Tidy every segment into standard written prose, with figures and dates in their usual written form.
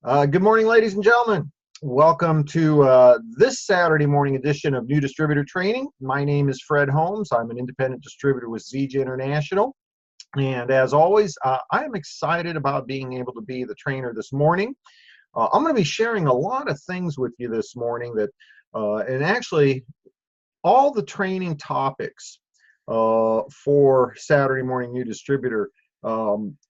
Good morning, ladies and gentlemen. Welcome to this Saturday morning edition of New Distributor Training. My name is Fred Holmes. I'm an independent distributor with Zija International. And as always, I am excited about being able to be the trainer this morning. I'm going to be sharing a lot of things with you this morning that, and actually, all the training topics for Saturday morning New Distributor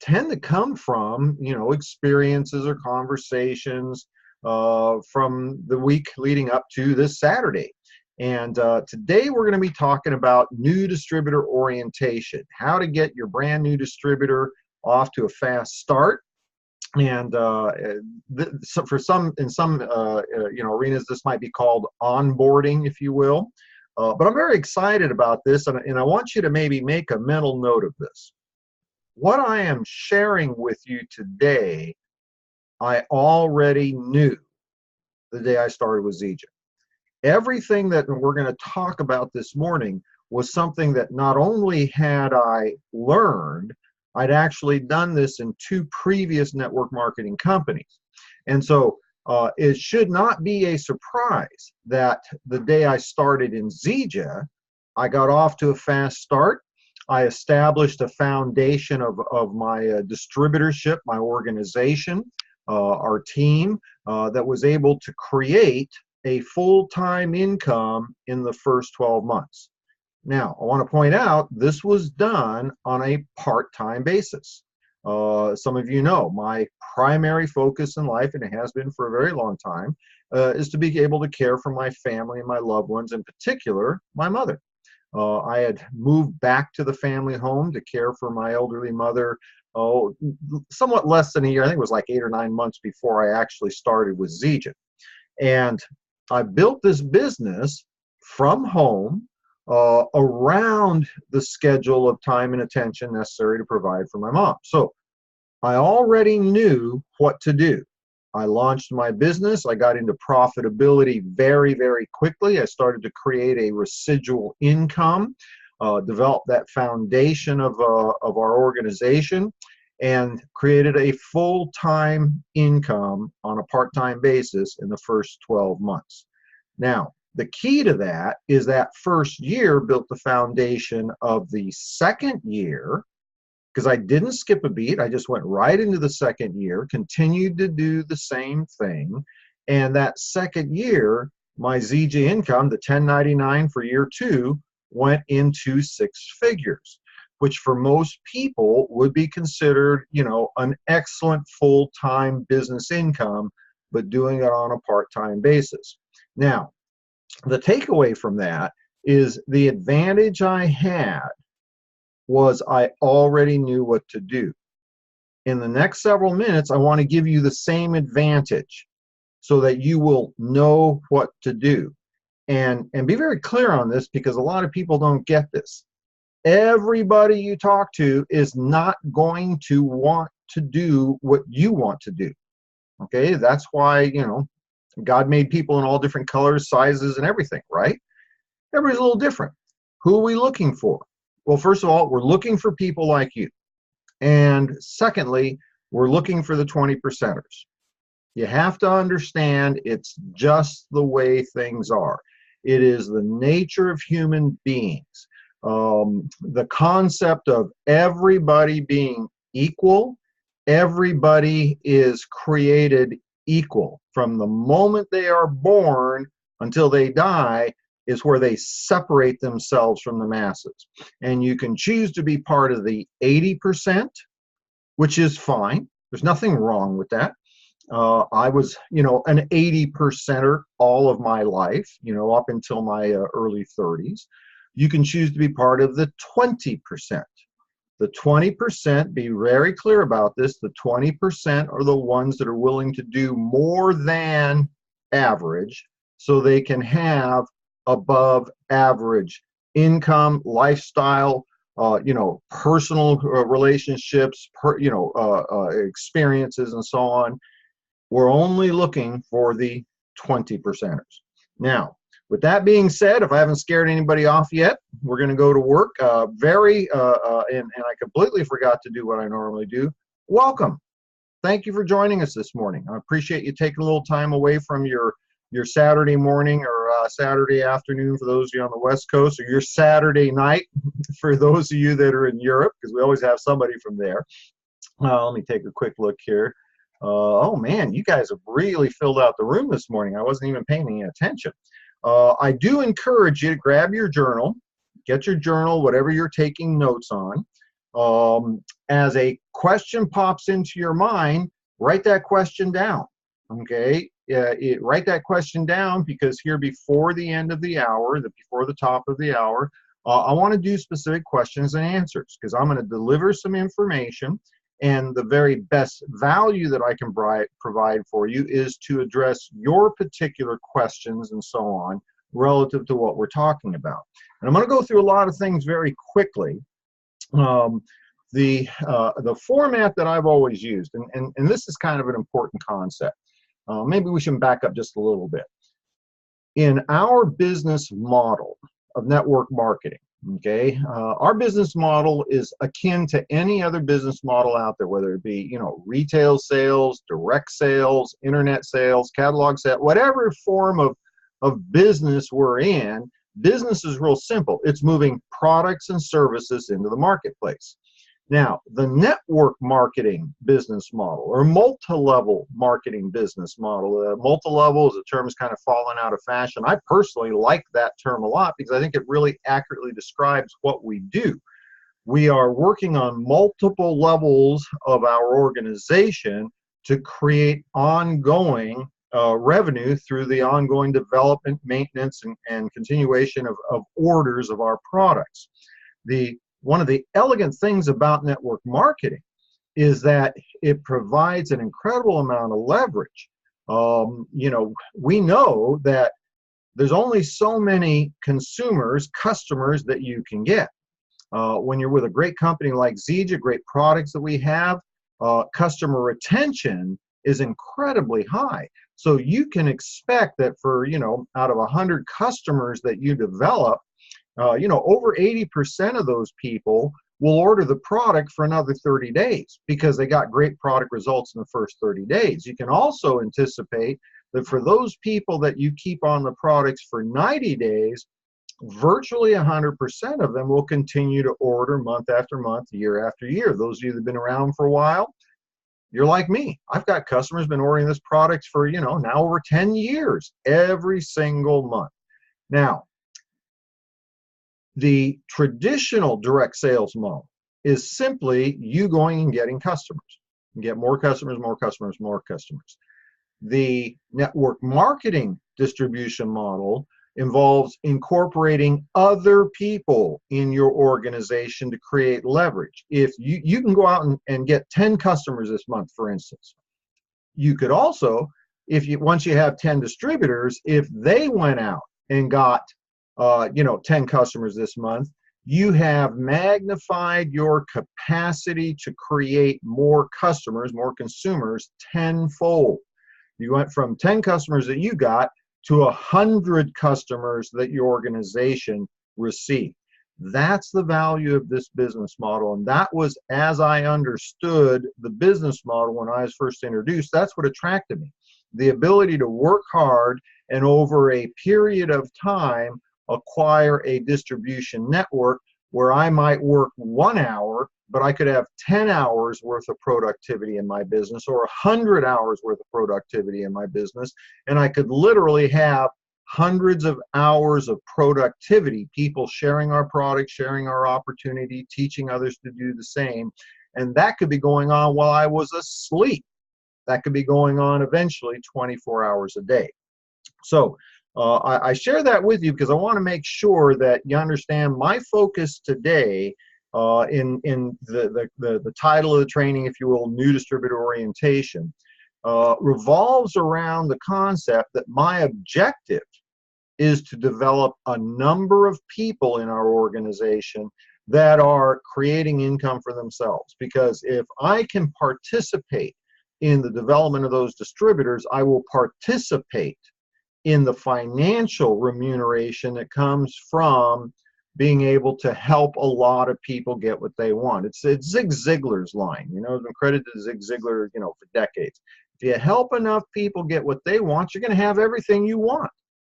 tend to come from, experiences or conversations from the week leading up to this Saturday. And today we're going to be talking about new distributor orientation, how to get your brand new distributor off to a fast start. And for some, in some arenas, this might be called onboarding, if you will. But I'm very excited about this, and I want you to maybe make a mental note of this. What I am sharing with you today, I already knew the day I started with Zija. Everything that we're going to talk about this morning was something that not only had I learned, I'd actually done this in 2 previous network marketing companies. And so it should not be a surprise that the day I started in Zija, I got off to a fast start. I established a foundation of my distributorship, my organization, our team, that was able to create a full-time income in the first 12 months. Now, I want to point out, this was done on a part-time basis. Some of you know, my primary focus in life, and it has been for a very long time, is to be able to care for my family and my loved ones, in particular, my mother. I had moved back to the family home to care for my elderly mother, somewhat less than a year. I think it was like 8 or 9 months before I actually started with Zija. And I built this business from home around the schedule of time and attention necessary to provide for my mom. So I already knew what to do. I launched my business. I got into profitability very, very quickly. I started to create a residual income, develop that foundation of our organization, and created a full-time income on a part-time basis in the first 12 months. Now, the key to that is that first year built the foundation of the second year, because I didn't skip a beat. I just went right into the second year, continued to do the same thing. And that second year, my Zija income, the 1099 for year 2, went into 6 figures, which for most people would be considered, an excellent full-time business income, but doing it on a part-time basis. Now, the takeaway from that is the advantage I had was I already knew what to do. In the next several minutes, I want to give you the same advantage so that you will know what to do. And be very clear on this, because a lot of people don't get this. Everybody you talk to is not going to want to do what you want to do. Okay, that's why, God made people in all different colors, sizes, and everything, right? Everybody's a little different. Who are we looking for? Well, first of all, we're looking for people like you. And secondly, we're looking for the 20%ers. You have to understand, it's just the way things are. It is the nature of human beings. The concept of everybody being equal, everybody is created equal. From the moment they are born until they die is where they separate themselves from the masses. And you can choose to be part of the 80%, which is fine. There's nothing wrong with that. I was, an 80%er all of my life, up until my early 30s. You can choose to be part of the 20%. The 20%, be very clear about this, the 20% are the ones that are willing to do more than average so they can have above average income, lifestyle, personal relationships, experiences, and so on. We're only looking for the 20%ers. Now, with that being said, if I haven't scared anybody off yet, we're going to go to work. And I completely forgot to do what I normally do. Welcome. thank you for joining us this morning. I appreciate you taking a little time away from your Saturday morning or Saturday afternoon for those of you on the West Coast, or your Saturday night for those of you that are in Europe, because we always have somebody from there. Let me take a quick look here. Oh man, you guys have really filled out the room this morning. I wasn't even paying any attention. I do encourage you to grab your journal, get your journal, whatever you're taking notes on. As a question pops into your mind, write that question down. Okay, write that question down, because here before the end of the hour, before the top of the hour, I want to do specific questions and answers, because I'm going to deliver some information. And the very best value that I can provide for you is to address your particular questions and so on relative to what we're talking about. And I'm going to go through a lot of things very quickly. The format that I've always used, and this is kind of an important concept. Maybe we should back up just a little bit. In our business model of network marketing, okay, our business model is akin to any other business model out there, whether it be, you know, retail sales, direct sales, internet sales, catalog sales, whatever form of business we're in. Business is real simple. It's moving products and services into the marketplace. Now, the network marketing business model, or multi-level marketing business model, multi-level is a term that's kind of fallen out of fashion. I personally like that term a lot, because I think it really accurately describes what we do. We are working on multiple levels of our organization to create ongoing revenue through the ongoing development, maintenance, and continuation of orders of our products. One of the elegant things about network marketing is that it provides an incredible amount of leverage. You know, we know that there's only so many customers that you can get. When you're with a great company like Zija, great products that we have, customer retention is incredibly high. So you can expect that for, you know, out of 100 customers that you develop, you know, over 80% of those people will order the product for another 30 days because they got great product results in the first 30 days. You can also anticipate that for those people that you keep on the products for 90 days, virtually 100% of them will continue to order month after month, year after year. Those of you that have been around for a while, you're like me. I've got customers been ordering this product for, you know, now over 10 years, every single month. Now, the traditional direct sales model is simply you going and getting customers. You get more customers, more customers, more customers. The network marketing distribution model involves incorporating other people in your organization to create leverage. If you can go out and get 10 customers this month, for instance. You could also, once you have 10 distributors, if they went out and got 10 customers this month, you have magnified your capacity to create more customers, more consumers, tenfold. You went from 10 customers that you got to 100 customers that your organization received. That's the value of this business model. And that was, as I understood the business model when I was first introduced, that's what attracted me. The ability to work hard and over a period of time acquire a distribution network where I might work 1 hour, but I could have 10 hours worth of productivity in my business, or 100 hours worth of productivity in my business. And I could literally have hundreds of hours of productivity, people sharing our product, sharing our opportunity, teaching others to do the same. And that could be going on while I was asleep. That could be going on eventually 24 hours a day. So I share that with you because I want to make sure that you understand my focus today in the title of the training, if you will, New Distributor Orientation, revolves around the concept that my objective is to develop a number of people in our organization that are creating income for themselves. Because if I can participate in the development of those distributors, I will participate in the financial remuneration that comes from being able to help a lot of people get what they want. It's Zig Ziglar's line. You know, I've been credited to Zig Ziglar, you know, for decades. If you help enough people get what they want, you're going to have everything you want.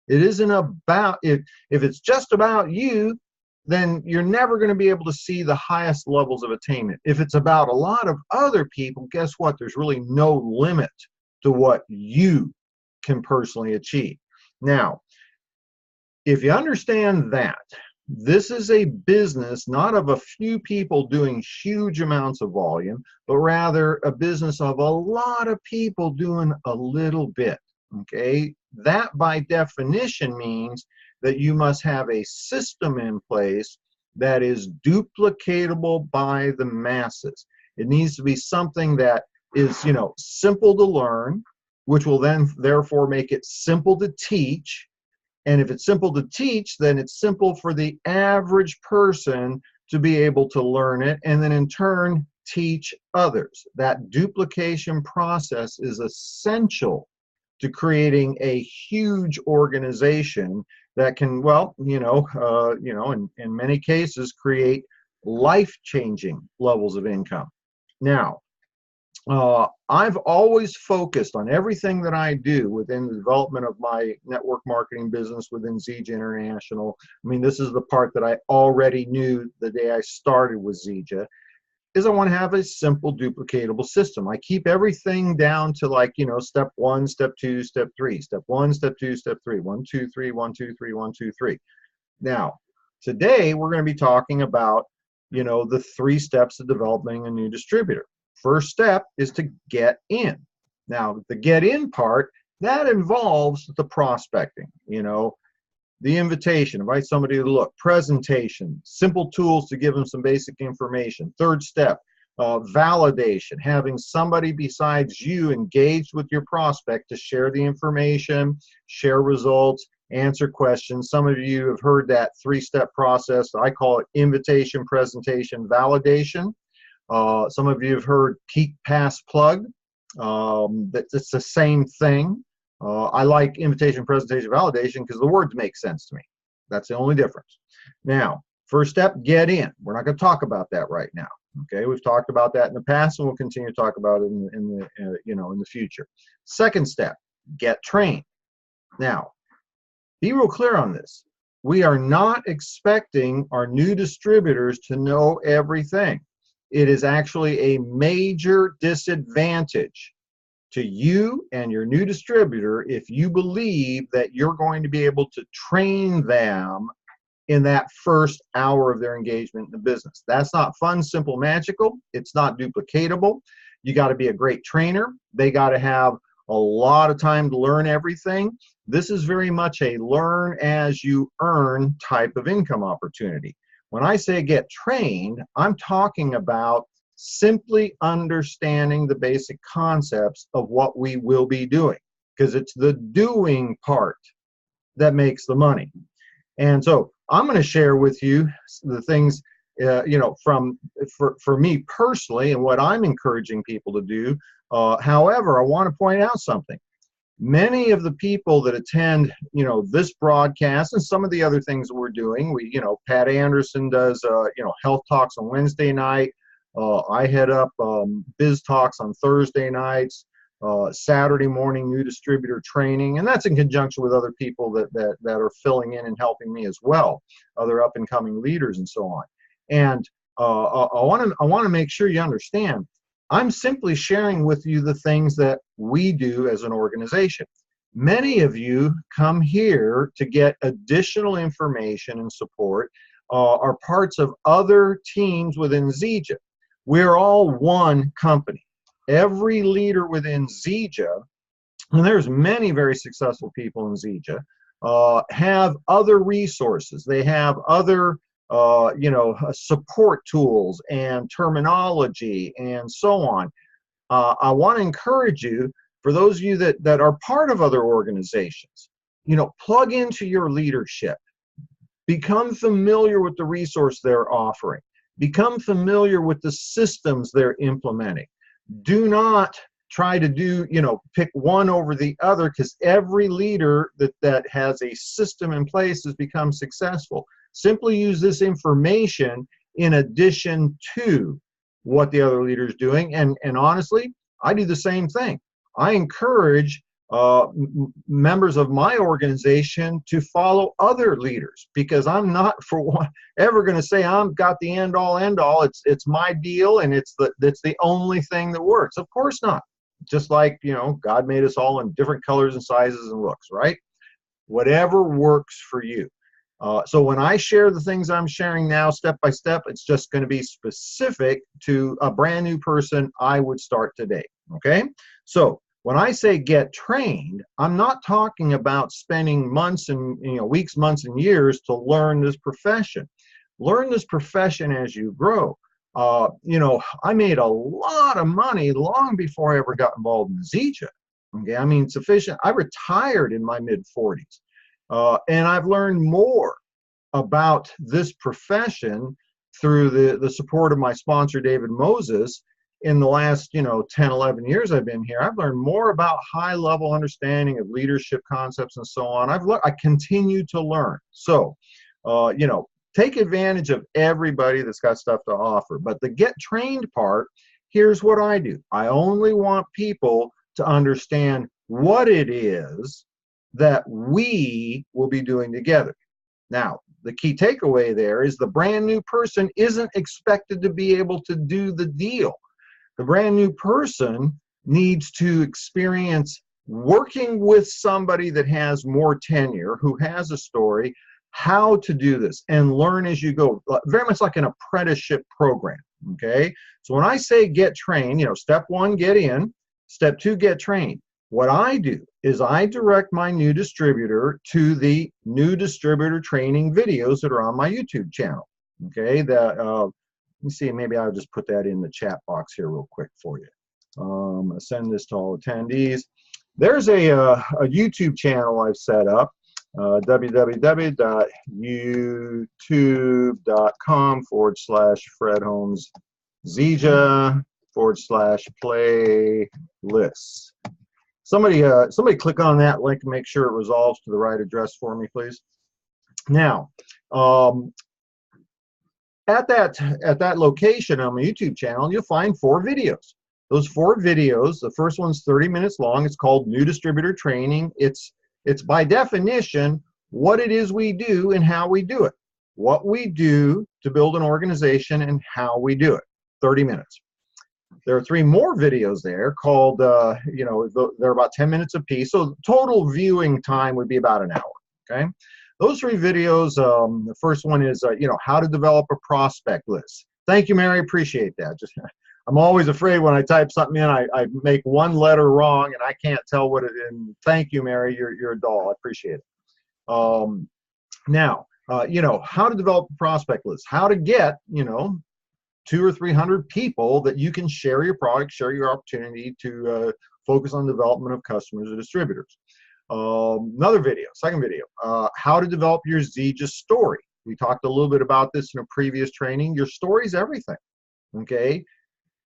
It isn't about, if it's just about you, then you're never going to be able to see the highest levels of attainment. If it's about a lot of other people, guess what? There's really no limit to what you can personally achieve. Now, if you understand that, this is a business not of a few people doing huge amounts of volume, but rather a business of a lot of people doing a little bit, okay? That by definition means that you must have a system in place that is duplicatable by the masses. It needs to be something that is, you know, simple to learn, which will then therefore make it simple to teach. And if it's simple to teach, then it's simple for the average person to be able to learn it and then in turn teach others. That duplication process is essential to creating a huge organization that can, well, in many cases create life-changing levels of income. Now, I've always focused on everything that I do within the development of my network marketing business within Zija International. I mean, this is the part that I already knew the day I started with Zija, is I want to have a simple, duplicatable system. I keep everything down to, like, you know, step 1, step 2, step 3, step 1, step 2, step 3, 1, 2, 3, 1, 2, 3, 1, 2, 3. Now, today we're going to be talking about, you know, the 3 steps of developing a new distributor. First step is to get in. Now, the get in part, that involves the prospecting, you know, the invitation, invite somebody to look, presentation, simple tools to give them some basic information. Third step, validation, having somebody besides you engaged with your prospect to share the information, share results, answer questions. Some of you have heard that 3-step process. I call it invitation, presentation, validation. Some of you have heard peak, pass, plug. It's the same thing. I like invitation, presentation, validation because the words make sense to me. That's the only difference. Now, first step, get in. We're not going to talk about that right now. Okay, we've talked about that in the past, and we'll continue to talk about it in the future. Second step, get trained. Now, be real clear on this. We are not expecting our new distributors to know everything. It is actually a major disadvantage to you and your new distributor if you believe that you're going to be able to train them in that first hour of their engagement in the business. That's not fun, simple, magical. It's not duplicatable. You got to be a great trainer. They got to have a lot of time to learn everything. This is very much a learn as you earn type of income opportunity. When I say get trained, I'm talking about simply understanding the basic concepts of what we will be doing, because it's the doing part that makes the money. And so I'm going to share with you the things, for me personally and what I'm encouraging people to do. However, I want to point out something. Many of the people that attend, this broadcast and some of the other things that we're doing, Pat Anderson does, health talks on Wednesday night. I head up biz talks on Thursday nights, Saturday morning new distributor training, and that's in conjunction with other people that are filling in and helping me as well, other up and coming leaders and so on. And I want to make sure you understand. I'm simply sharing with you the things that we do as an organization. Many of you come here to get additional information and support, are parts of other teams within Zija. We're all one company. Every leader within Zija, and there's many very successful people in Zija, have other resources. They have other support tools and terminology and so on. I want to encourage you, for those of you that are part of other organizations, plug into your leadership. Become familiar with the resource they're offering. Become familiar with the systems they're implementing. Do not try to pick one over the other, because every leader that has a system in place has become successful. Simply use this information in addition to what the other leader is doing. And honestly, I do the same thing. I encourage members of my organization to follow other leaders, because I'm not for one ever going to say I'm got the end all. It's my deal and it's the only thing that works. Of course not. Just like, you know, God made us all in different colors and sizes and looks, right? Whatever works for you. So when I share the things I'm sharing now, step by step, it's just going to be specific to a brand new person I would start today. Okay? So when I say get trained, I'm not talking about spending months and, you know, weeks, months, and years to learn this profession. Learn this profession as you grow. You know, I made a lot of money long before I ever got involved in Zija. Okay, I mean, sufficient. I retired in my mid-40s, and I've learned more about this profession through the support of my sponsor, David Moses. In the last, you know, 10, 11 years I've been here, I've learned more about high-level understanding of leadership concepts and so on. I continue to learn. So, you know, take advantage of everybody that's got stuff to offer. But the get trained part, here's what I do. I only want people to understand what it is that we will be doing together. Now, the key takeaway there is the brand new person isn't expected to be able to do the deal. The brand new person needs to experience working with somebody that has more tenure, who has a story, how to do this, and learn as you go, very much like an apprenticeship program, okay? So when I say get trained, you know, step one, get in, step two, get trained. What I do is I direct my new distributor to the new distributor training videos that are on my YouTube channel, okay? Let me see, maybe I'll just put that in the chat box here real quick for you. I'll send this to all attendees. There's a YouTube channel I've set up, www.youtube.com/Fred Holmes Zija /playlists. Somebody click on that link and make sure it resolves to the right address for me, please. Now, at that location on my YouTube channel, you'll find 4 videos. Those 4 videos, the first one's 30 minutes long. It's called New Distributor Training. It's by definition what it is we do and how we do it. What we do to build an organization and how we do it. 30 minutes. There are 3 more videos there called, you know, they're about 10 minutes apiece. So total viewing time would be about an hour, okay? Those 3 videos, the first one is, you know, how to develop a prospect list. Thank you, Mary. Appreciate that. Just, I'm always afraid when I type something in, I make one letter wrong and I can't tell what it is. Thank you, Mary. You're a doll. I appreciate it. Now, you know, how to develop a prospect list. How to get, you know, 200 or 300 people that you can share your product, share your opportunity to focus on development of customers or distributors. Another video, second video, how to develop your Zija story. We talked a little bit about this in a previous training. Your story is everything, okay?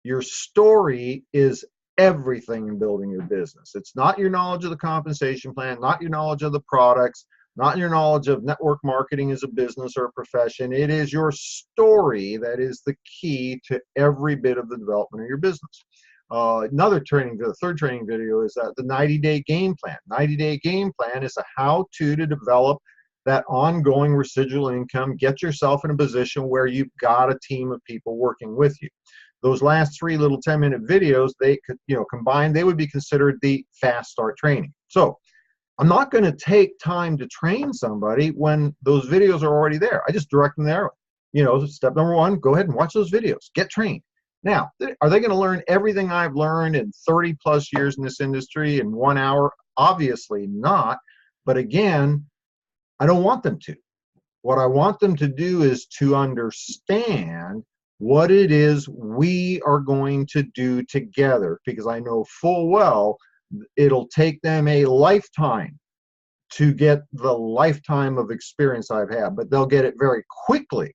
Your story is everything in building your business. It's not your knowledge of the compensation plan, not your knowledge of the products, not your knowledge of network marketing as a business or a profession. It is your story that is the key to every bit of the development of your business. Another training, the third training video is the 90-day game plan. 90-day game plan is a how-to to develop that ongoing residual income. Get yourself in a position where you've got a team of people working with you. Those last 3 little 10-minute videos, they could, you know, combined, they would be considered the fast start training. So I'm not going to take time to train somebody when those videos are already there. I just direct them there. You know, step number 1, go ahead and watch those videos. Get trained. Now, are they going to learn everything I've learned in 30 plus years in this industry in 1 hour? Obviously not. But again, I don't want them to. What I want them to do is to understand what it is we are going to do together, because I know full well it'll take them a lifetime to get the lifetime of experience I've had, but they'll get it very quickly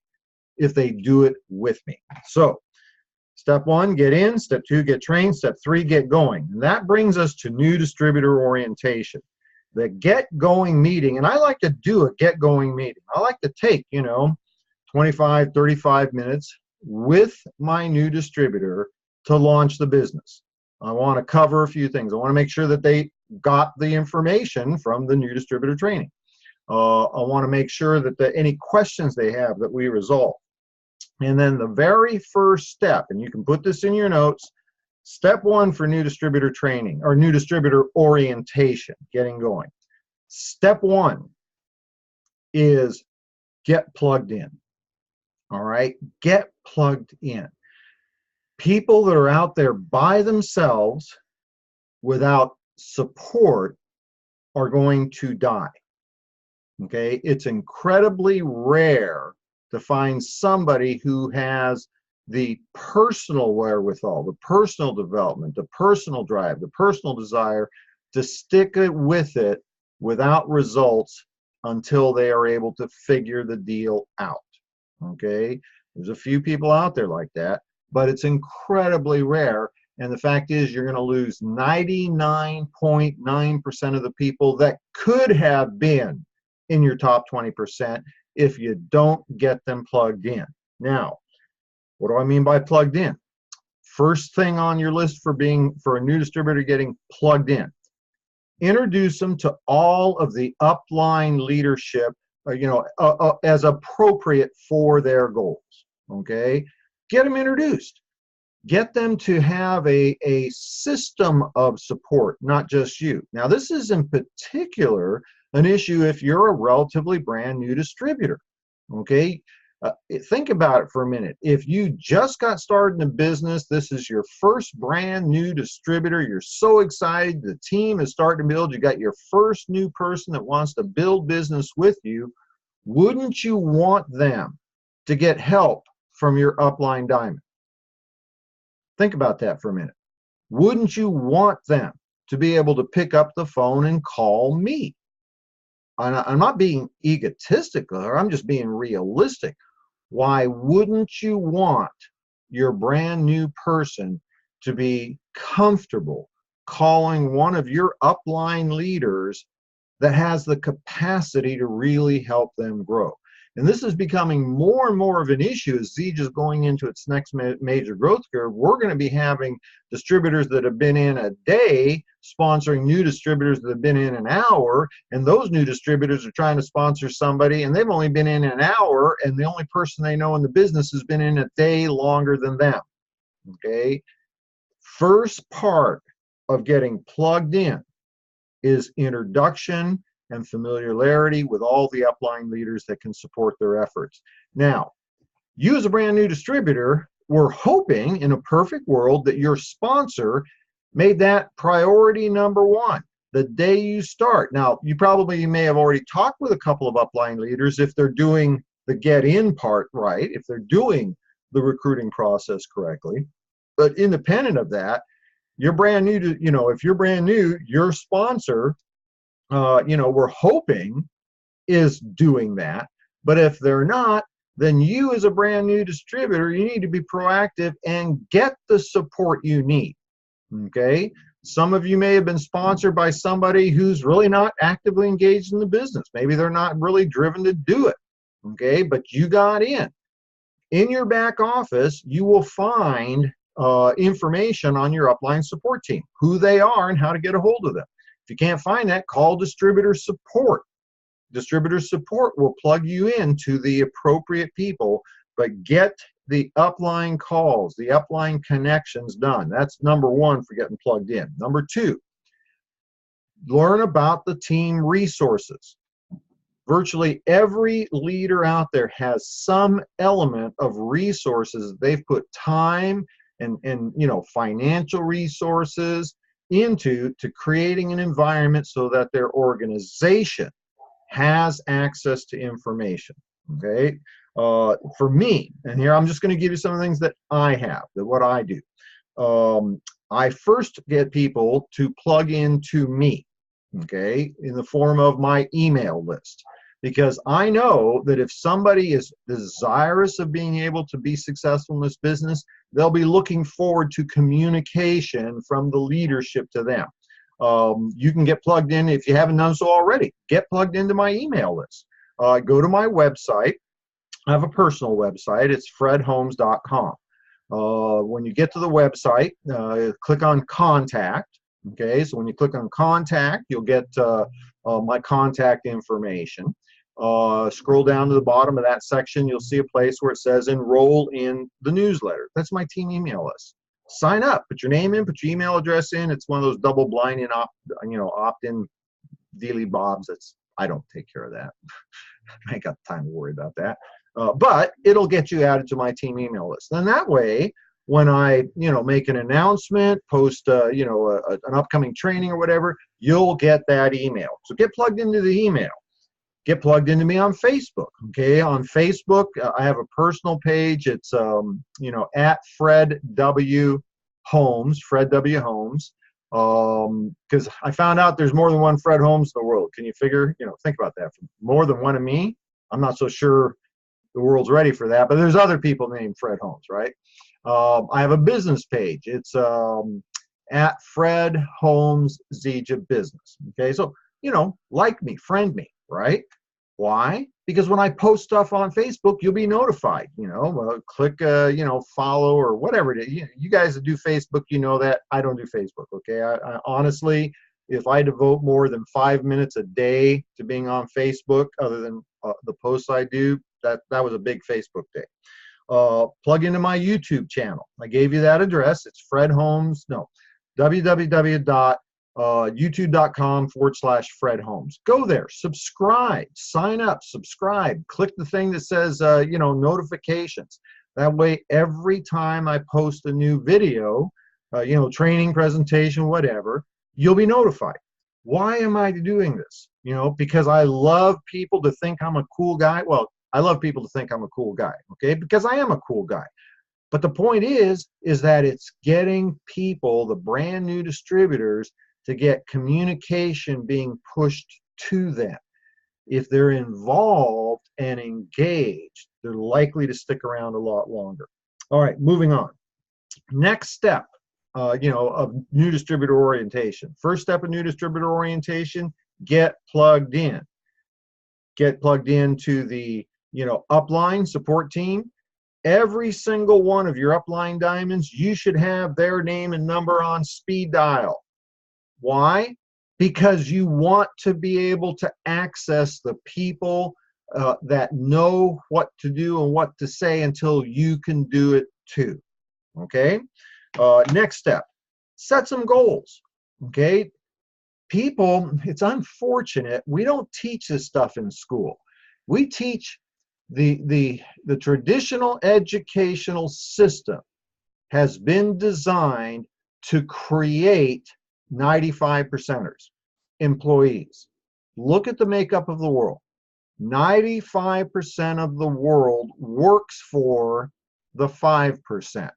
if they do it with me. So step 1, get in. Step 2, get trained. Step 3, get going. And that brings us to new distributor orientation. the get-going meeting, and I like to do a get-going meeting. I like to take, 25, 35 minutes with my new distributor to launch the business. I want to cover a few things. I want to make sure that they got the information from the new distributor training. I want to make sure that any questions they have that we resolve. And then the very first step, and you can put this in your notes, step 1 for new distributor training or new distributor orientation, getting going. Step 1 is get plugged in. All right, get plugged in. People that are out there by themselves without support are going to die. Okay, it's incredibly rare to find somebody who has the personal wherewithal, the personal development, the personal drive, the personal desire to stick it with it without results until they are able to figure the deal out. Okay, there's a few people out there like that, but it's incredibly rare. And the fact is, you're going to lose 99.9% of the people that could have been in your top 20% if you don't get them plugged in. Now, what do I mean by plugged in? First thing on your list for a new distributor getting plugged in, introduce them to all of the upline leadership, as appropriate for their goals. Okay, get them introduced. Get them to have a system of support, not just you. Now, this is in particular an issue if you're a relatively brand new distributor. Okay, think about it for a minute. If you just got started in the business, this is your first brand new distributor, you're so excited, the team is starting to build, you got your first new person that wants to build business with you, wouldn't you want them to get help from your upline diamond? Think about that for a minute. Wouldn't you want them to be able to pick up the phone and call me? I'm not being egotistical, or I'm just being realistic. Why wouldn't you want your brand new person to be comfortable calling one of your upline leaders that has the capacity to really help them grow? And this is becoming more and more of an issue as Zija is going into its next major growth curve. We're going to be having distributors that have been in a day sponsoring new distributors that have been in an hour, and those new distributors are trying to sponsor somebody and they've only been in an hour, and the only person they know in the business has been in a day longer than them. Okay, first part of getting plugged in is introduction and familiarity with all the upline leaders that can support their efforts. Now, you as a brand new distributor, we're hoping in a perfect world that your sponsor made that priority number 1 the day you start. Now, you may have already talked with a couple of upline leaders if they're doing the get in part right, if they're doing the recruiting process correctly. But independent of that, you're brand new to, if you're brand new, your sponsor, we're hoping is doing that. But if they're not, then you as a brand new distributor, you need to be proactive and get the support you need. Okay, some of you may have been sponsored by somebody who's really not actively engaged in the business. Maybe they're not really driven to do it. Okay, but you got in. In your back office, you will find information on your upline support team, who they are and how to get a hold of them. If you can't find that, call distributor support. Distributor support will plug you into the appropriate people, but get the upline calls, the upline connections done. That's number 1 for getting plugged in. Number 2, learn about the team resources. Virtually every leader out there has some element of resources they've put time and financial resources into creating an environment so that their organization has access to information. Okay, for me, and here I'm just going to give you some of the things that I have, what I do. I first get people to plug into me, okay, in the form of my email list, because I know that if somebody is desirous of being able to be successful in this business, they'll be looking forward to communication from the leadership to them. You can get plugged in if you haven't done so already. Get plugged into my email list. Go to my website. I have a personal website. It's fredholmes.com. When you get to the website, click on contact. Okay, so when you click on contact, you'll get my contact information. Scroll down to the bottom of that section, you'll see a place where it says enroll in the newsletter. That's my team email list. Sign up, put your name in, put your email address in. It's one of those double blind and opt-in dealy bobs. I don't take care of that. I ain't got time to worry about that. But it'll get you added to my team email list. And that way, when I, make an announcement, post, an upcoming training or whatever, you'll get that email. So get plugged into the email. Get plugged into me on Facebook. Okay, on Facebook, I have a personal page. It's, at Fred W. Holmes, Fred W. Holmes. Because I found out there's more than one Fred Holmes in the world. Can you figure, think about that. More than one of me? I'm not so sure the world's ready for that, but there's other people named Fred Holmes, right? I have a business page. It's at Fred Holmes Zija Business. Okay, so, like me, friend me, right? Why? Because when I post stuff on Facebook, you'll be notified. Click, follow or whatever it is. You guys that do Facebook, you know that. I don't do Facebook. Okay, I honestly, if I devote more than 5 minutes a day to being on Facebook, other than the posts I do, that was a big Facebook day. Plug into my YouTube channel. I gave you that address. It's Fred Holmes. No, www.youtube.com/Fred Holmes. Go there, subscribe, sign up, subscribe. Click the thing that says, notifications. That way, every time I post a new video, training, presentation, whatever, you'll be notified. Why am I doing this? Because I love people to think I'm a cool guy. Well, I love people to think I'm a cool guy, okay? Because I am a cool guy. But the point is that it's getting people, the brand new distributors, to get communication being pushed to them. If they're involved and engaged, they're likely to stick around a lot longer. All right, moving on. Next step, of new distributor orientation. First step of new distributor orientation, get plugged in. Get plugged into the, upline support team. Every single one of your upline diamonds, you should have their name and number on speed dial. Why? Because you want to be able to access the people that know what to do and what to say until you can do it too. Okay? Next step, set some goals. Okay? People, it's unfortunate, we don't teach this stuff in school. We teach the traditional educational system has been designed to create 95%ers, employees. Look at the makeup of the world. 95% of the world works for the 5%.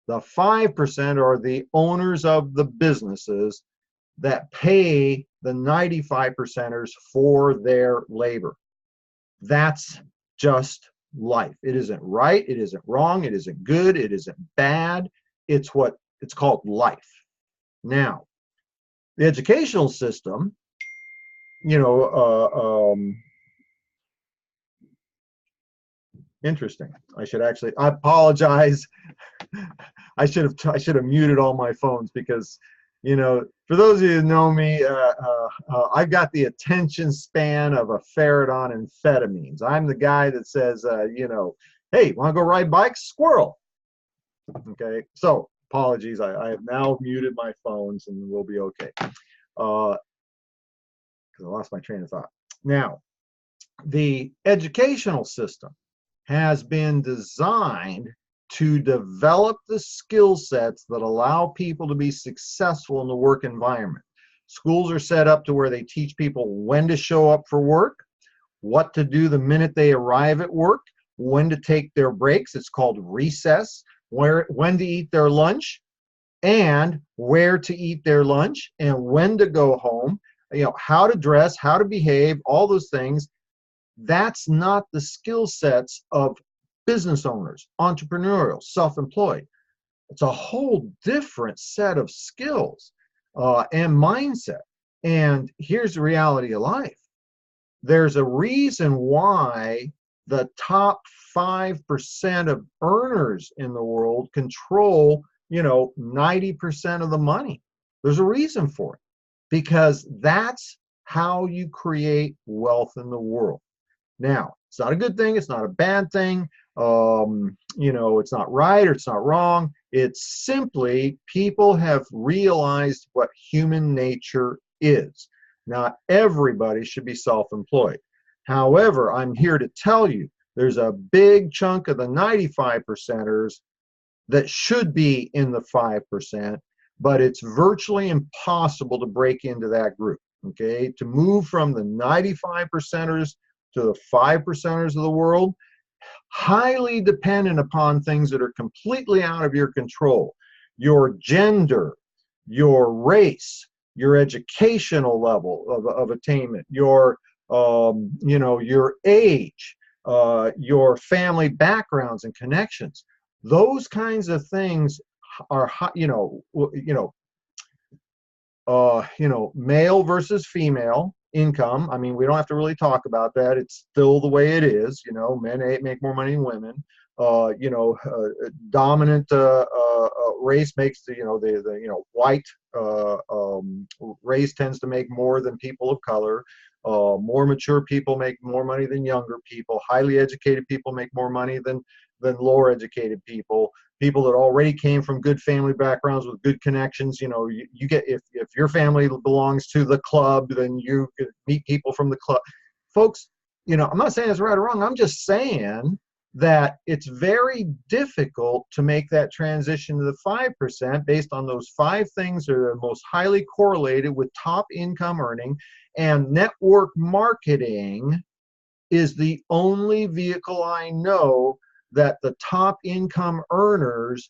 The 5% are the owners of the businesses that pay the 95%ers for their labor. That's just life. It isn't right, it isn't wrong, it isn't good, it isn't bad. It's called life. Now, the educational system, interesting. I apologize. I should have muted all my phones because, for those of you who know me, I've got the attention span of a ferret on amphetamines. I'm the guy that says, hey, want to go ride bikes? Squirrel. Okay, so apologies. I have now muted my phones and we'll be okay. Because I lost my train of thought. Now, the educational system has been designed to develop the skill sets that allow people to be successful in the work environment. Schools are set up to where they teach people when to show up for work, what to do the minute they arrive at work, when to take their breaks, it's called recess, when to eat their lunch, and where to eat their lunch, and when to go home, how to dress, how to behave, all those things. That's not the skill sets of business owners, entrepreneurial, self-employed. It's a whole different set of skills. and mindset. And here's the reality of life. There's a reason why the top 5% of earners in the world control, 90% of the money. There's a reason for it, because that's how you create wealth in the world. Now, it's not a good thing. It's not a bad thing. It's not right or it's not wrong. It's simply people have realized what human nature is. Not everybody should be self-employed. However, I'm here to tell you there's a big chunk of the 95%ers that should be in the 5%, but it's virtually impossible to break into that group. Okay, to move from the 95%ers to the 5%ers of the world, highly dependent upon things that are completely out of your control. Your gender, your race, your educational level of attainment, your age, your family backgrounds and connections. Those kinds of things are, male versus female income. I mean, we don't have to really talk about that. It's still the way it is. Men make more money than women. Dominant race makes the white race tends to make more than people of color. More mature people make more money than younger people. Highly educated people make more money than lower educated people. People that already came from good family backgrounds with good connections. You get, if your family belongs to the club, then you could meet people from the club. Folks, I'm not saying it's right or wrong. I'm just saying that it's very difficult to make that transition to the 5% based on those 5 things that are most highly correlated with top income earning. And network marketing is the only vehicle I know that the top income earners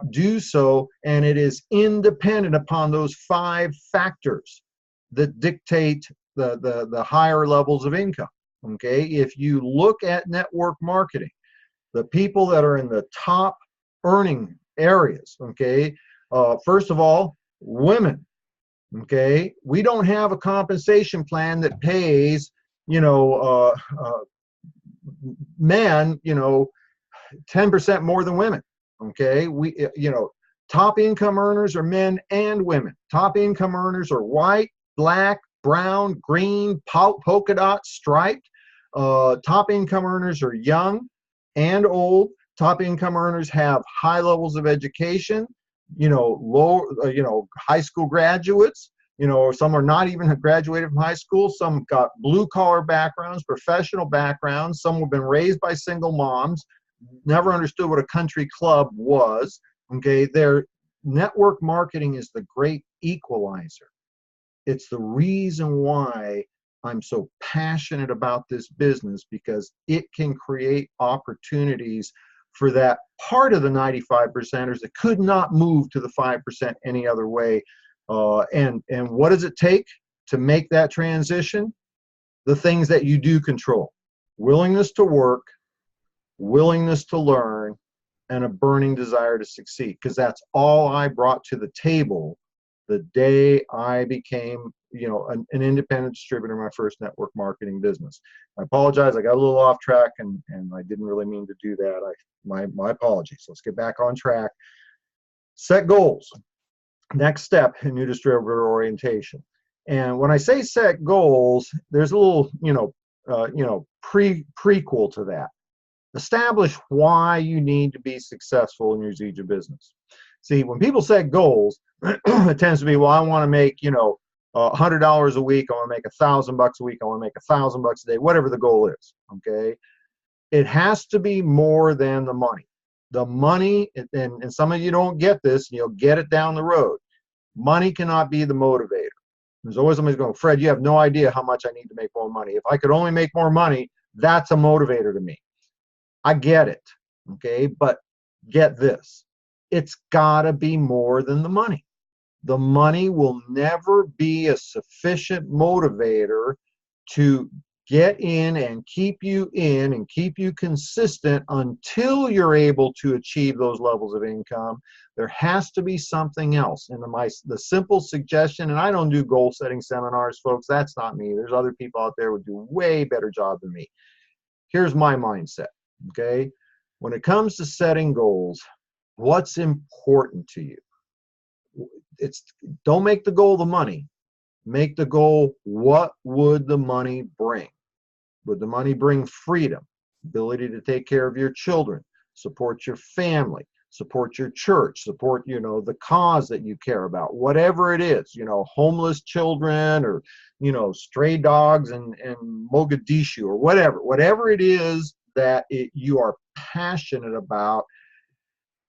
do so, and it is independent upon those 5 factors that dictate the higher levels of income. Okay, if you look at network marketing, the people that are in the top earning areas, okay, first of all, women. Okay, we don't have a compensation plan that pays men 10% more than women. Okay, top income earners are men and women. Top income earners are white, black, brown, green, polka dot, striped. Top income earners are young and old. Top income earners have high levels of education, high school graduates, some are not even graduated from high school. Some got blue collar backgrounds, professional backgrounds. Some have been raised by single moms, never understood what a country club was. Okay, their network marketing is the great equalizer. It's the reason why I'm so passionate about this business, because it can create opportunities for that part of the 95%ers that could not move to the 5% any other way. And what does it take to make that transition? The things that you do control: willingness to work, willingness to learn, and a burning desire to succeed. Because that's all I brought to the table the day I became, an independent distributor in my first network marketing business. I apologize. I got a little off track, and I didn't really mean to do that. My apologies. Let's get back on track. Set goals. Next step in new distributor orientation. And when I say set goals, there's a little, prequel to that. Establish why you need to be successful in your Zija business. See, when people set goals, it tends to be, well, I want to make, $100 a week. I want to make $1,000 a week. I want to make $1,000 a day, whatever the goal is. Okay. It has to be more than the money. The money, and some of you don't get this, and you'll get it down the road. Money cannot be the motivator. There's always somebody going, Fred, you have no idea how much I need to make more money. If I could only make more money, that's a motivator to me. I get it, okay? But get this. It's got to be more than the money. The money will never be a sufficient motivator to get in and keep you in and keep you consistent until you're able to achieve those levels of income. There has to be something else. And the simple suggestion, and I don't do goal setting seminars, folks, that's not me. There's other people out there who do way better job than me. Here's my mindset, okay? When it comes to setting goals, what's important to you? Don't make the goal the money. Make the goal, what would the money bring? Would the money bring freedom, ability to take care of your children, support your family, support your church, support, the cause that you care about, whatever it is, homeless children or, stray dogs in Mogadishu or whatever it is that you are passionate about.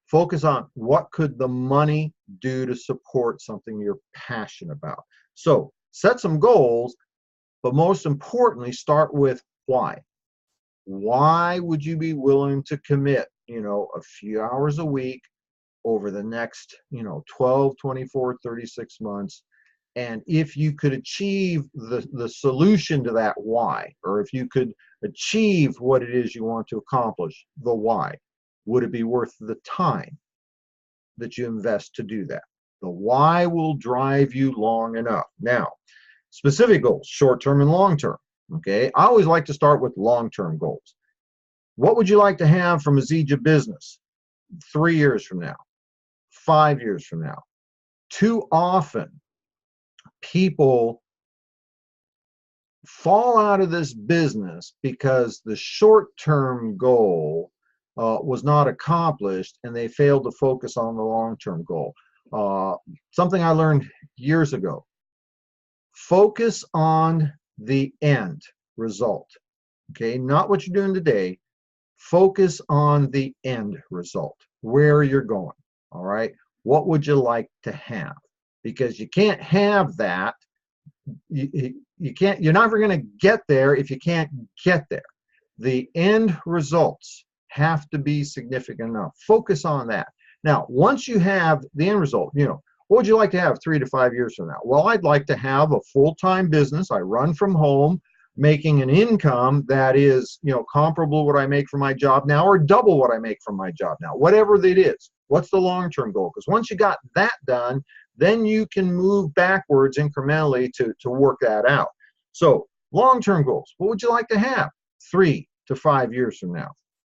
Focus on what could the money do to support something you're passionate about. So set some goals, but most importantly, start with why. Why would you be willing to commit, a few hours a week over the next, 12, 24, 36 months? And if you could achieve the solution to that why, or if you could achieve what it is you want to accomplish, the why, would it be worth the time that you invest to do that? The why will drive you long enough. Now, specific goals, short-term and long-term, okay? I always like to start with long-term goals. What would you like to have from a Zija business 3 years from now, 5 years from now? Too often, people fall out of this business because the short-term goal was not accomplished and they failed to focus on the long-term goal. Something I learned years ago. Focus on the end result, okay? Not what you're doing today. Focus on the end result, where you're going, all right? What would you like to have? Because you can't have that. You're never going to get there if you can't get there. The end results have to be significant enough. Focus on that. Now, once you have the end result, what would you like to have 3 to 5 years from now? Well, I'd like to have a full-time business. I run from home, making an income that is, comparable to what I make from my job now or double what I make from my job now, whatever it is. What's the long-term goal? Because once you got that done, then you can move backwards incrementally to work that out. So long-term goals, what would you like to have 3 to 5 years from now?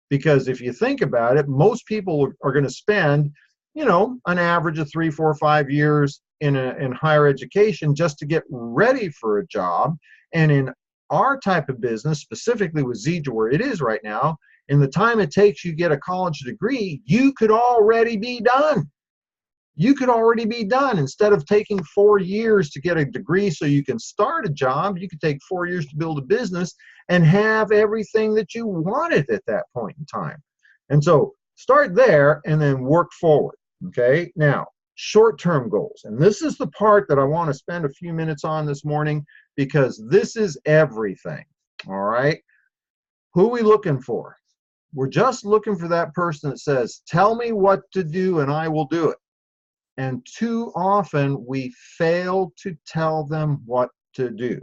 Because if you think about it, most people are going to spend, an average of 3, 4, 5 years in higher education just to get ready for a job. And in our type of business, specifically with Zija, where it is right now, in the time it takes you to get a college degree, you could already be done. You could already be done. Instead of taking 4 years to get a degree so you can start a job, you could take 4 years to build a business and have everything that you wanted at that point in time. And so start there and then work forward, okay? Now, short-term goals. And this is the part that I want to spend a few minutes on this morning because this is everything, all right? Who are we looking for? We're just looking for that person that says, tell me what to do and I will do it. And too often we fail to tell them what to do.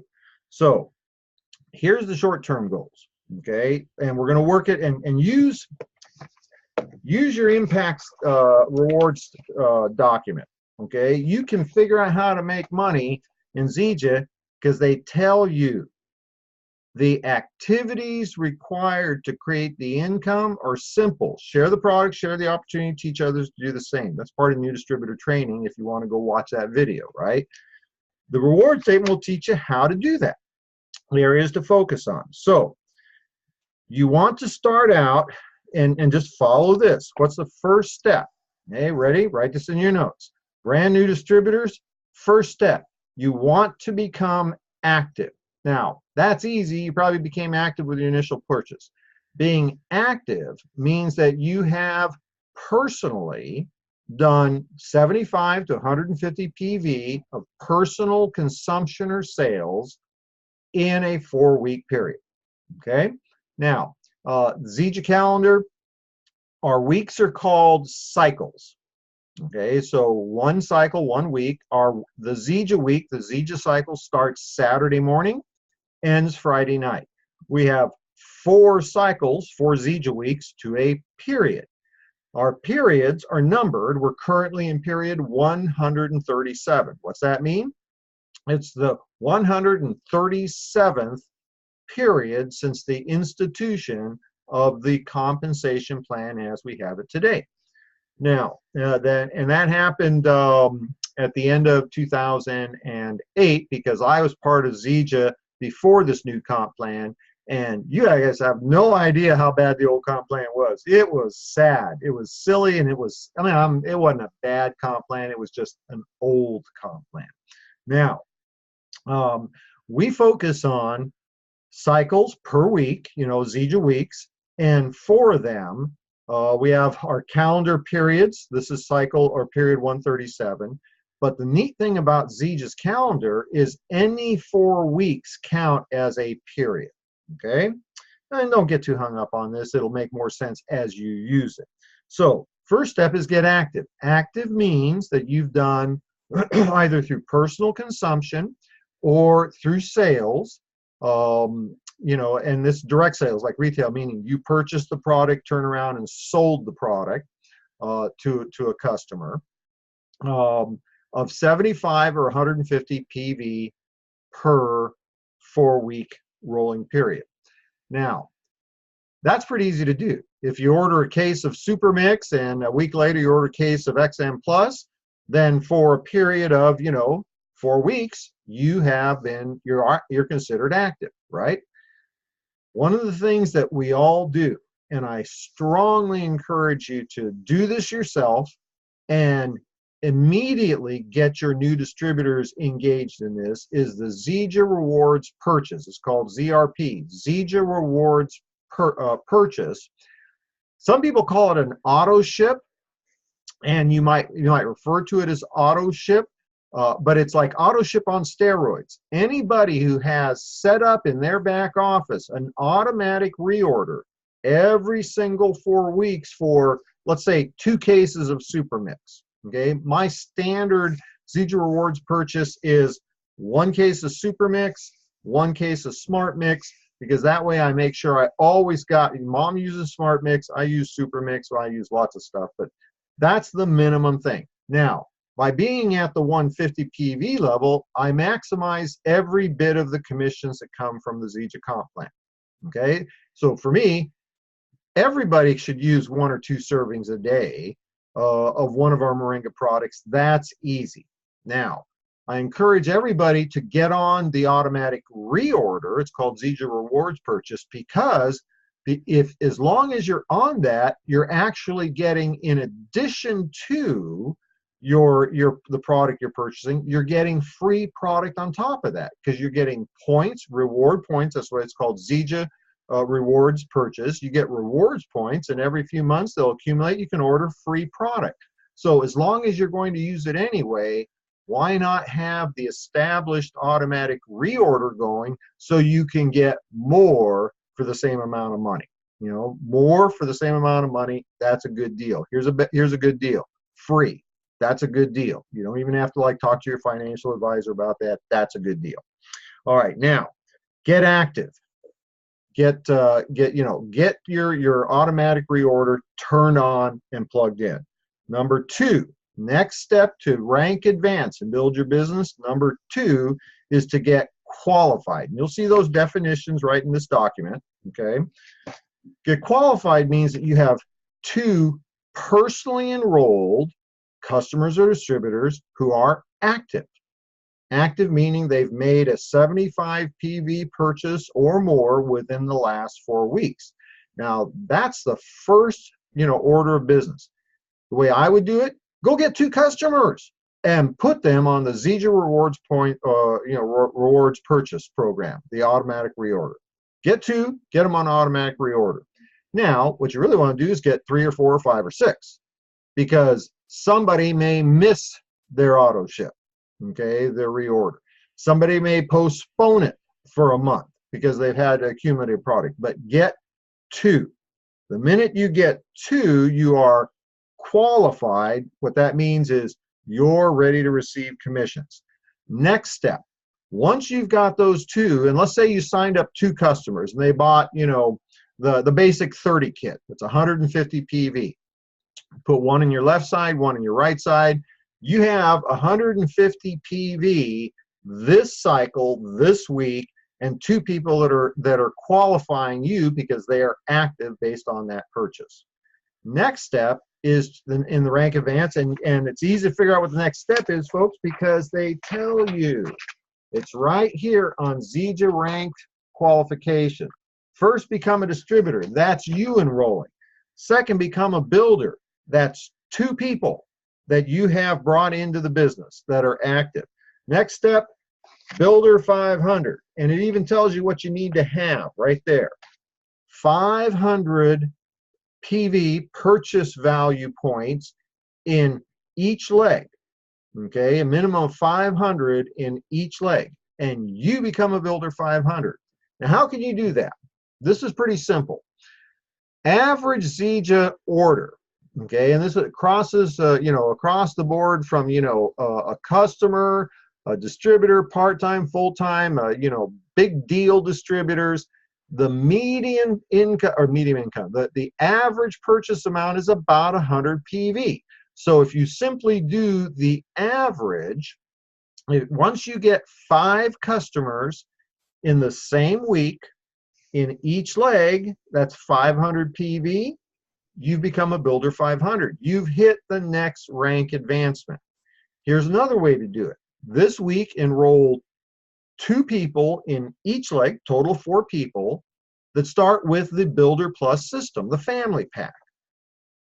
So here's the short-term goals, okay? And we're going to work it and use your impacts rewards document, okay? You can figure out how to make money in Zija because they tell you the activities required to create the income are simple. Share the product, share the opportunity, teach others to do the same. That's part of new distributor training if you want to go watch that video, right? The reward statement will teach you how to do that, the areas to focus on. So you want to start out and just follow this. What's the first step? Okay, ready? Write this in your notes. Brand new distributors, first step, you want to become active. Now, that's easy. You probably became active with your initial purchase. Being active means that you have personally done 75 to 150 PV of personal consumption or sales in a 4-week period, okay? Now, Zija calendar, our weeks are called cycles, okay? So 1 cycle, 1 week. The Zija week, the Zija cycle starts Saturday morning ends Friday night. We have 4 cycles, 4 Zija weeks to a period. Our periods are numbered. We're currently in period 137. What's that mean? It's the 137th period since the institution of the compensation plan as we have it today. Now, that happened at the end of 2008 because I was part of Zija before this new comp plan, and you guys have no idea how bad the old comp plan was. It was sad. It was silly, and it was, it wasn't a bad comp plan. It was just an old comp plan. Now, we focus on cycles per week, Zija weeks, and for them, we have our calendar periods. This is cycle or period 137. But the neat thing about Zija's calendar is any 4 weeks count as a period, okay? And don't get too hung up on this. It'll make more sense as you use it. So first step is get active. Active means that you've done either through personal consumption or through sales, and this direct sales, like retail, meaning you purchased the product, turn around and sold the product to a customer, of 75 or 150 PV per 4-week rolling period. Now, that's pretty easy to do. If you order a case of Super Mix and a week later you order a case of XM Plus, then for a period of 4 weeks, you're considered active, right? One of the things that we all do, and I strongly encourage you to do this yourself and immediately get your new distributors engaged in this, is the Zija Rewards Purchase. It's called ZRP, Zija Rewards Purchase. Some people call it an auto ship, and you might refer to it as auto ship, but it's like auto ship on steroids. Anybody who has set up in their back office an automatic reorder every single 4 weeks for, let's say, 2 cases of Super Mix. Okay, my standard Zija Rewards purchase is 1 case of Super Mix, 1 case of Smart Mix, because that way I make sure I always got, mom uses Smart Mix, I use Super Mix, so I use lots of stuff, but that's the minimum thing. Now, by being at the 150 PV level, I maximize every bit of the commissions that come from the Zija comp plan. Okay, so for me, everybody should use 1 or 2 servings a day of one of our Moringa products. That's easy. Now, I encourage everybody to get on the automatic reorder. It's called Zija Rewards Purchase, because as long as you're on that, you're actually getting, in addition to the product you're purchasing, you're getting free product on top of that, because you're getting points, reward points. That's why it's called Zija Rewards Purchase. You get rewards points, and every few months they'll accumulate. You can order free product. So as long as you're going to use it anyway, why not have the established automatic reorder going so you can get more for the same amount of money? More for the same amount of money. That's a good deal. Here's a good deal. Free. That's a good deal. You don't even have to talk to your financial advisor about that. That's a good deal. All right, now get active. Get your automatic reorder turned on and plugged in. Number 2, next step to rank advance and build your business. Number 2 is to get qualified. And you'll see those definitions right in this document. Okay, get qualified means that you have 2 personally enrolled customers or distributors who are active. Active meaning they've made a 75 PV purchase or more within the last 4 weeks. Now, that's the first, order of business. The way I would do it, go get 2 customers and put them on the Zija Rewards Rewards Purchase program, the automatic reorder. Get 2, get them on automatic reorder. Now, what you really want to do is get 3 or 4 or 5 or 6, because somebody may miss their auto ship. Okay, their reorder. Somebody may postpone it for a month because they've had a cumulative product, but get 2. The minute you get 2, you are qualified. What that means is you're ready to receive commissions. Next step, Once you've got those two, and let's say you signed up 2 customers and they bought, you know, the basic 30 kit. It's 150 PV. Put one in your left side, one in your right side. You have 150 PV this cycle, this week, and 2 people that are qualifying you because they are active based on that purchase. Next step is in the rank advance, and it's easy to figure out what the next step is, folks, because they tell you. It's right here on Zija ranked qualification. First, become a distributor. That's you enrolling. Second, become a builder. That's 2 people that you have brought into the business that are active. Next step, builder 500. And it even tells you what you need to have right there. 500 PV purchase value points in each leg. Okay, a minimum of 500 in each leg, and you become a builder 500. Now, how can you do that? This is pretty simple. Average Zija order, okay, and this crosses, you know, across the board from, you know, a customer, a distributor, part-time, full-time, you know, big deal distributors. The median income, or medium income, the average purchase amount is about 100 PV. So if you simply do the average, once you get 5 customers in the same week in each leg, that's 500 PV, you've become a builder 500. You've hit the next rank advancement. Here's another way to do it. This week, enroll 2 people in each leg, total 4 people, that start with the Builder Plus system, the family pack.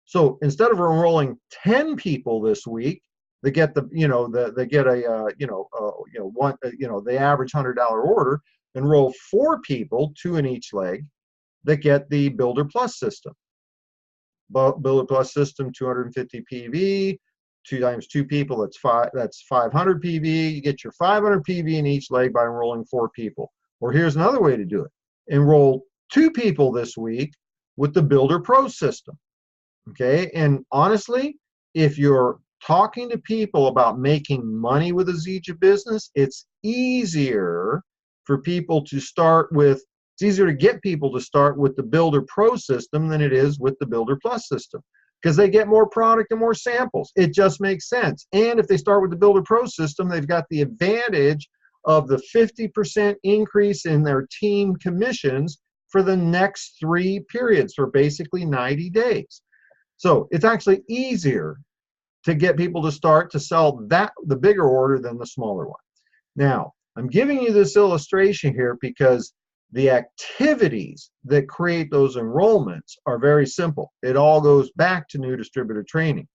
So instead of enrolling 10 people this week, they get the, you know, they get a, the average $100 order. Enroll 4 people, 2 in each leg, that get the Builder Plus system. Builder Plus system, 250 PV, 2 times 2 people, that's 500 PV. You get your 500 PV in each leg by enrolling 4 people. Or here's another way to do it. Enroll 2 people this week with the Builder Pro system. Okay, and honestly, if you're talking to people about making money with a Zija business, it's easier for people to start with, it's easier to get people to start with the Builder Pro system than it is with the Builder Plus system, because they get more product and more samples. It just makes sense. And if they start with the Builder Pro system, they've got the advantage of the 50% increase in their team commissions for the next 3 periods, for basically 90 days. So it's actually easier to get people to start to sell the bigger order than the smaller one. Now, I'm giving you this illustration here because the activities that create those enrollments are very simple. It all goes back to new distributor training.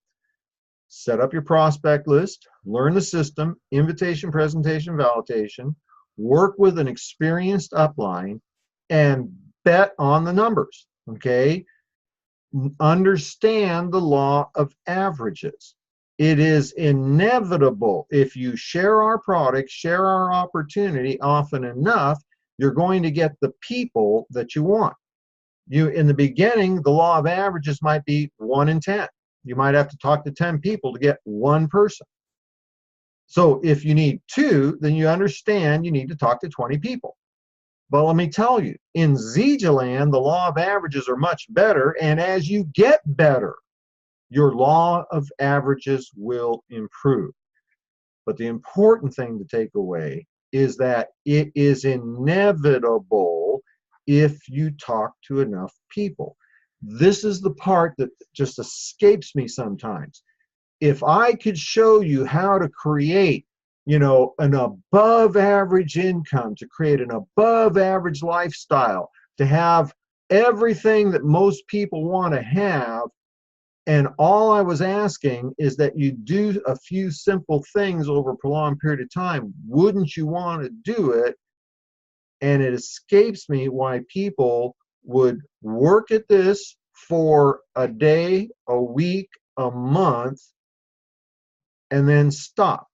Set up your prospect list, learn the system, invitation, presentation, validation, work with an experienced upline, and bet on the numbers, okay? Understand the law of averages. It is inevitable. If you share our product, share our opportunity often enough, you're going to get the people that you want. In the beginning, the law of averages might be 1 in 10. You might have to talk to 10 people to get 1 person. So if you need 2, then you understand you need to talk to 20 people. But let me tell you, in Zija land, the law of averages are much better, and as you get better, your law of averages will improve. But the important thing to take away is that it is inevitable if you talk to enough people. This is the part that just escapes me sometimes. If I could show you how to create, you know, an above average income, to create an above average lifestyle, to have everything that most people want to have, and all I was asking is that you do a few simple things over a prolonged period of time, wouldn't you want to do it? And it escapes me why people would work at this for a day, a week, a month, and then stop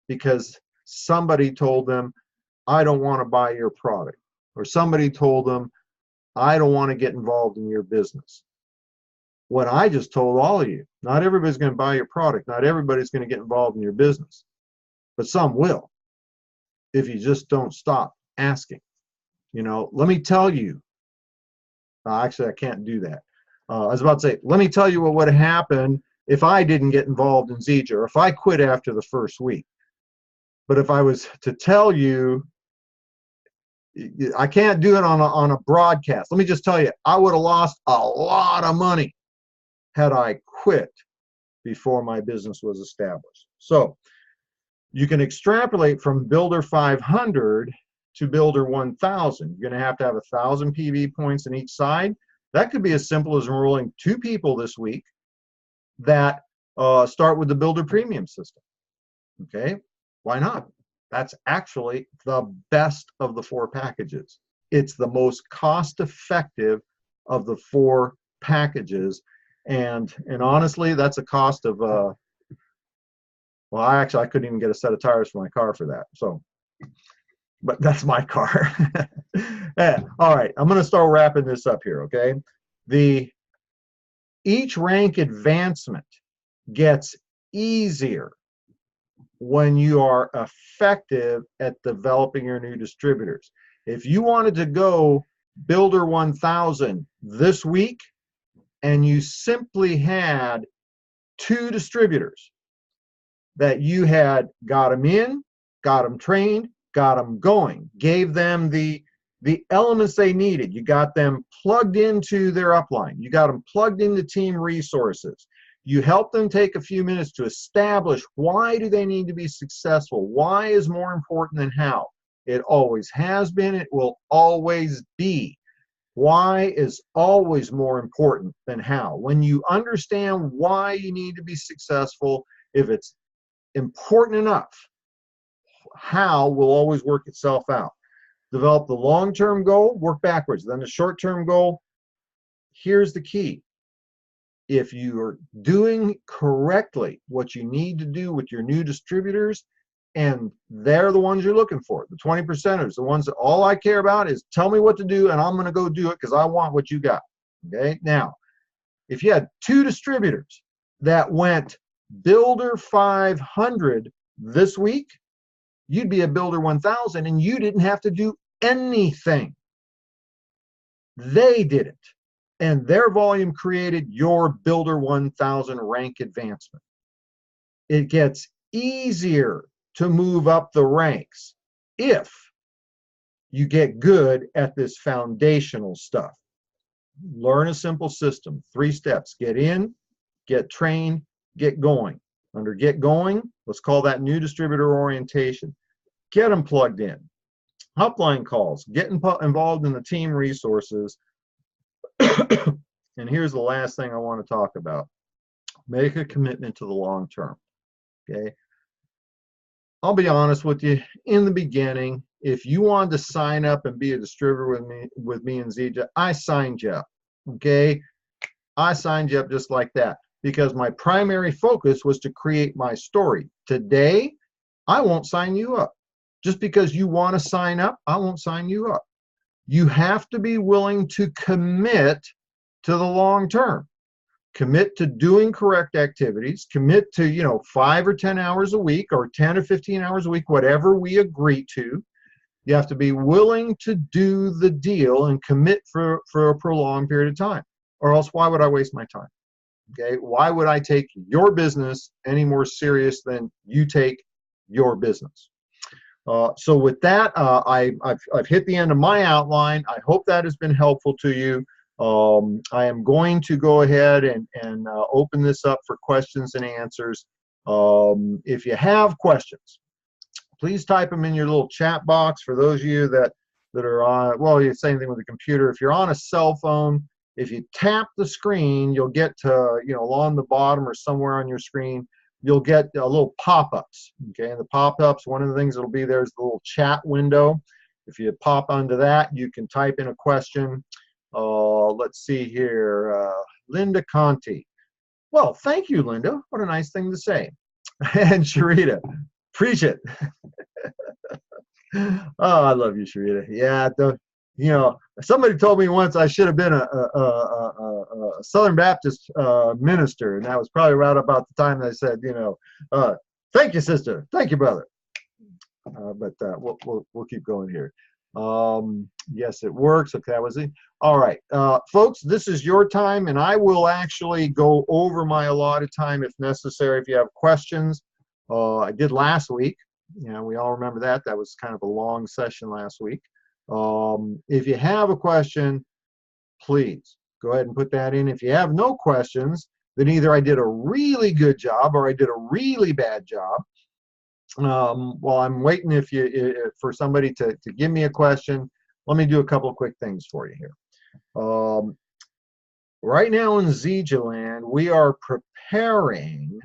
because somebody told them, I don't want to buy your product. Or somebody told them, I don't want to get involved in your business. What I just told all of you, not everybody's going to buy your product. Not everybody's going to get involved in your business, but some will. if you just don't stop asking. You know, let me tell you, actually, I can't do that. I was about to say, let me tell you what would have happened if I didn't get involved in Zija, or if I quit after the first week. But if I was to tell you, I can't do it on a broadcast. Let me just tell you, I would have lost a lot of money had I quit before my business was established. So you can extrapolate from Builder 500 to Builder 1000. You're going to have 1,000 PV points in each side. That could be as simple as enrolling 2 people this week that start with the Builder Premium system. Okay, why not? That's actually the best of the 4 packages. It's the most cost-effective of the 4 packages, and honestly, that's a cost of well, I couldn't even get a set of tires for my car for that. So, but that's my car. Yeah, all right, I'm going to start wrapping this up here. Okay, each rank advancement gets easier when you are effective at developing your new distributors. If you wanted to go Builder 1000 this week and you simply had 2 distributors that you had got them in, got them trained, got them going, gave them the elements they needed, you got them plugged into their upline, you got them plugged into team resources, you help them take a few minutes to establish why do they need to be successful, why is more important than how. It always has been, it will always be. Why is always more important than how. When you understand why you need to be successful, if it's important enough, how will always work itself out. Develop the long-term goal, work backwards. Then the short-term goal, here's the key. If you are doing correctly what you need to do with your new distributors, and they're the ones you're looking for, the 20%ers, the ones that all I care about is tell me what to do and I'm going to go do it because I want what you got. Okay, now, if you had 2 distributors that went Builder 500 this week, you'd be a Builder 1000 and you didn't have to do anything. They did it. And their volume created your Builder 1000 rank advancement. It gets easier to move up the ranks if you get good at this foundational stuff. Learn a simple system, 3 steps. Get in, get trained, get going. Under get going, let's call that new distributor orientation. Get them plugged in. Upline calls, get involved in the team resources. And here's the last thing I want to talk about. Make a commitment to the long term. Okay. I'll be honest with you, in the beginning, if you wanted to sign up and be a distributor with me and Zija, I signed you up. Okay. I signed you up just like that because my primary focus was to create my story. Today, I won't sign you up. Just because you want to sign up, I won't sign you up. You have to be willing to commit to the long term. Commit to doing correct activities, commit to 5 or 10 hours a week or 10 or 15 hours a week, whatever we agree to. You have to be willing to do the deal and commit for a prolonged period of time, or else why would I waste my time? Okay, why would I take your business any more serious than you take your business? So with that, I've hit the end of my outline. I hope that has been helpful to you. I am going to go ahead and open this up for questions and answers. If you have questions, please type them in your little chat box. For those of you that are on, well, it's the same thing with the computer. If you're on a cell phone, if you tap the screen, you'll get to, along the bottom or somewhere on your screen, you'll get little pop-ups. Okay, and the pop-ups, one of the things that'll be there is the little chat window. If you pop onto that, you can type in a question. Let's see here, Linda Conti. Well, thank you, Linda. What a nice thing to say. And Sharita, appreciate it. Oh, I love you, Sharita. Yeah, somebody told me once I should have been a Southern Baptist minister, and that was probably right about the time they said, thank you, sister. Thank you, brother. We'll keep going here. Yes, it works. Okay, that was it. All right, folks, this is your time, and I will actually go over my allotted time if necessary. If you have questions, I did last week. You know, we all remember that. That was kind of a long session last week. If you have a question, please go ahead and put that in. If you have no questions, then either I did a really good job or I did a really bad job. While I'm waiting for somebody to give me a question, let me do a couple of quick things for you here. Right now in Zija land, we are preparing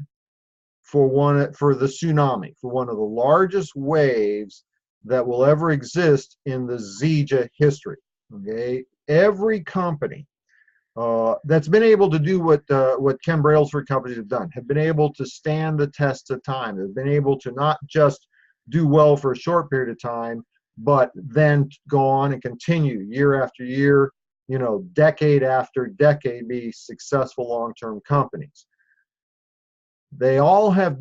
for the tsunami, for one of the largest waves that will ever exist in the Zija history. Okay, every company that's been able to do what Ken Brailsford companies have done, have been able to stand the test of time. They've been able to not just do well for a short period of time, but then go on and continue year after year, you know, decade after decade, be successful long-term companies. They all have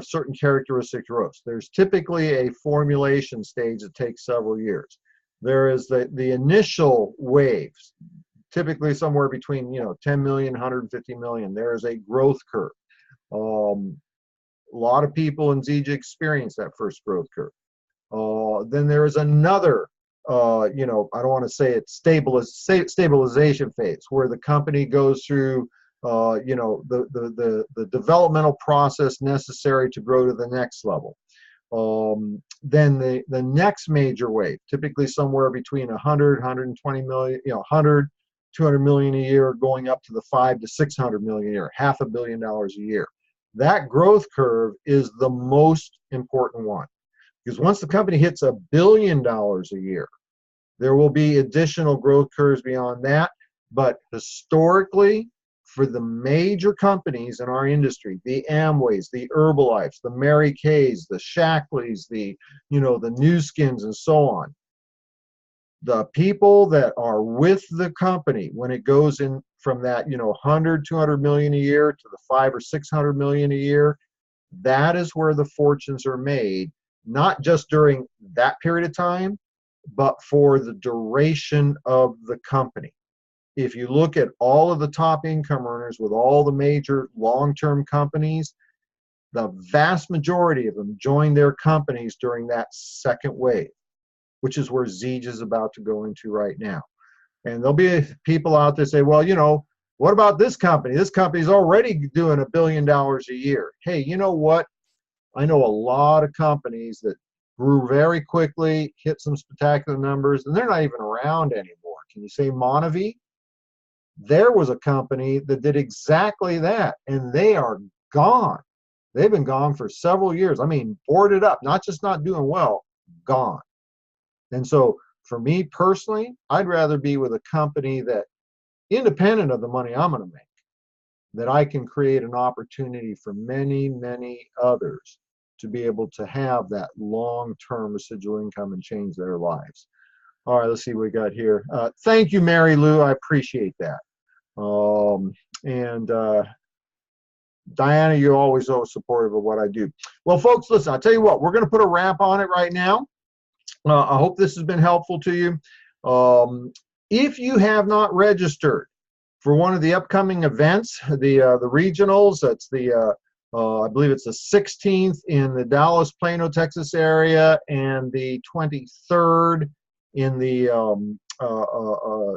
certain characteristic growths. There's typically a formulation stage that takes several years. There is the initial waves, typically somewhere between 10 million, 150 million. There is a growth curve. A lot of people in Zija experience that first growth curve. Then there is another, I don't want to say it's stabilization phase, where the company goes through, the developmental process necessary to grow to the next level. Then the next major wave, typically somewhere between 100, 120 million, 100, 200 million a year, going up to the 500 to 600 million a year, $500 million a year. That growth curve is the most important one, because once the company hits $1 billion a year, there will be additional growth curves beyond that. But historically, for the major companies in our industry, the Amways, the Herbalifes, the Mary Kays, the Shackleys, the New Skins, and so on, the people that are with the company when it goes in from that 100, 200 million a year to the 500 or 600 million a year, that is where the fortunes are made, not just during that period of time, but for the duration of the company. If you look at all of the top income earners with all the major long-term companies, the vast majority of them join their companies during that second wave, which is where Zija is about to go into right now. And there'll be people out there say, well, what about this company? This company's already doing $1 billion a year. Hey, you know what? I know a lot of companies that grew very quickly, hit some spectacular numbers, and they're not even around anymore. Can you say Monavie? There was a company that did exactly that, and they are gone. They've been gone for several years. I mean, boarded up, not just not doing well, gone. And so for me personally, I'd rather be with a company that, independent of the money I'm going to make, that I can create an opportunity for many, many others to be able to have that long-term residual income and change their lives. All right, let's see what we got here. Thank you, Mary Lou. I appreciate that. Diana, you're always so supportive of what I do. Well, folks, listen, I'll tell you what, we're going to put a wrap on it right now. I hope this has been helpful to you. If you have not registered for one of the upcoming events, the regionals, that's I believe it's the 16th in the Dallas, Plano, Texas area, and the 23rd in the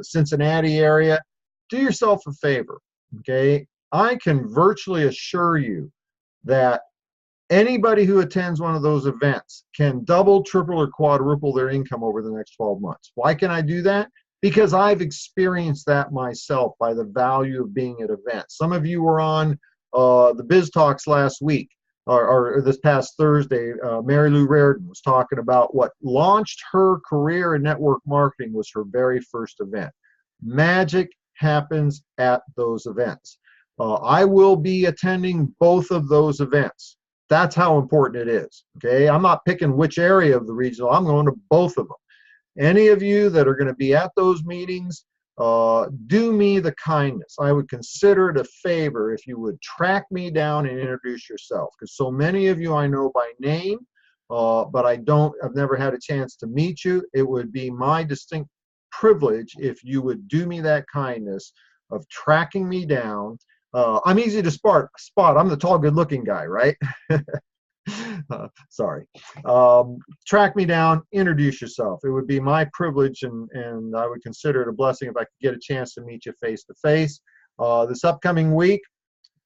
Cincinnati area, do yourself a favor, okay? I can virtually assure you that anybody who attends one of those events can double, triple, or quadruple their income over the next 12 months. Why can I do that? Because I've experienced that myself by the value of being at events. Some of you were on the Biz Talks last week, or this past Thursday. Mary Lou Raridan was talking about what launched her career in network marketing was her very first event. Magic happens at those events. I will be attending both of those events. That's how important it is, okay? I'm not picking which area of the regional. I'm going to both of them. Any of you that are going to be at those meetings, do me the kindness. I would consider it a favor if you would track me down and introduce yourself, because so many of you I know by name. but I've never had a chance to meet you. It would be my distinct privilege if you would do me that kindness of tracking me down. I'm easy to spot. I'm the tall, good-looking guy, right? Sorry. Track me down, introduce yourself. It would be my privilege, and I would consider it a blessing if I could get a chance to meet you face to face. This upcoming week,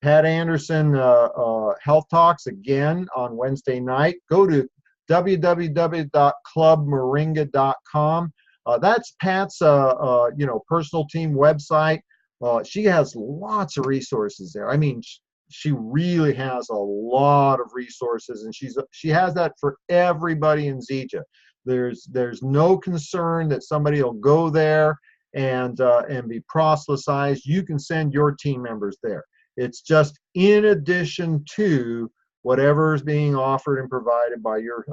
Pat Anderson Health Talks again on Wednesday night. Go to www.clubmoringa.com. That's Pat's personal team website. She has lots of resources there. I mean, she really has a lot of resources, and she has that for everybody in Zija. There's no concern that somebody will go there and be proselytized. You can send your team members there. It's just in addition to whatever is being offered and provided by your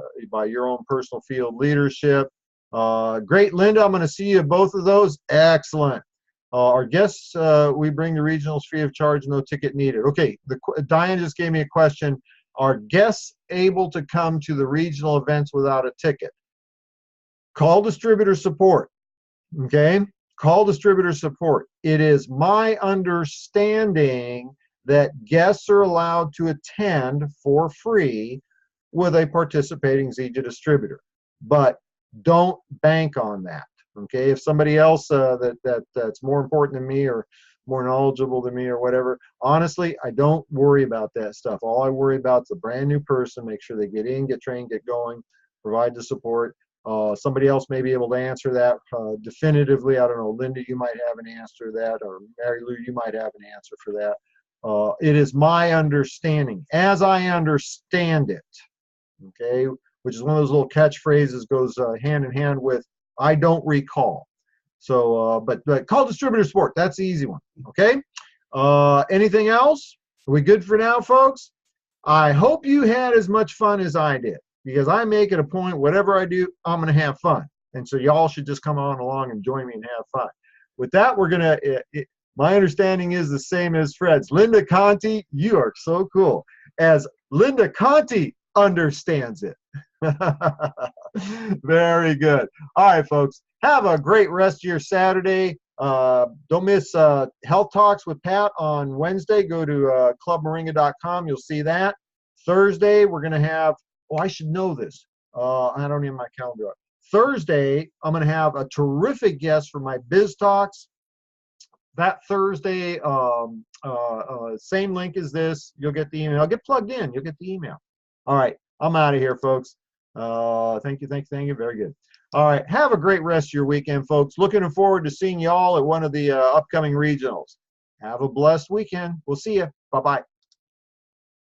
own personal field leadership. Great, Linda. I'm going to see you at both of those. Excellent. Our guests, we bring the regionals free of charge, no ticket needed. Okay, Diane just gave me a question. Are guests able to come to the regional events without a ticket? Call distributor support, okay? Call distributor support. It is my understanding that guests are allowed to attend for free with a participating Zija distributor, but don't bank on that. Okay, if somebody else that's more important than me or more knowledgeable than me or whatever, honestly, I don't worry about that stuff. All I worry about is a brand new person, make sure they get in, get trained, get going, provide the support. Somebody else may be able to answer that definitively. I don't know, Linda, you might have an answer to that, or Mary Lou, you might have an answer for that. It is my understanding, as I understand it, okay, which is one of those little catchphrases, goes hand in hand with I don't recall. So, but call distributor support. That's the easy one. Okay. Anything else? Are we good for now, folks? I hope you had as much fun as I did, because I make it a point, whatever I do, I'm going to have fun. And so y'all should just come on along and join me and have fun. With that, we're going to, my understanding is the same as Fred's. Linda Conti, you are so cool. As Linda Conti understands it. Very good. All right, folks. Have a great rest of your Saturday. Don't miss Health Talks with Pat on Wednesday. Go to clubmoringa.com. You'll see that. Thursday, we're going to have, oh, I should know this. I don't even have my calendar up. Thursday, I'm going to have a terrific guest for my Biz Talks. That Thursday, same link as this. You'll get the email. Get plugged in. You'll get the email. All right. I'm out of here, folks. Thank you. Very good. All right. Have a great rest of your weekend, folks. Looking forward to seeing you all at one of the upcoming regionals. Have a blessed weekend. We'll see you. Bye-bye.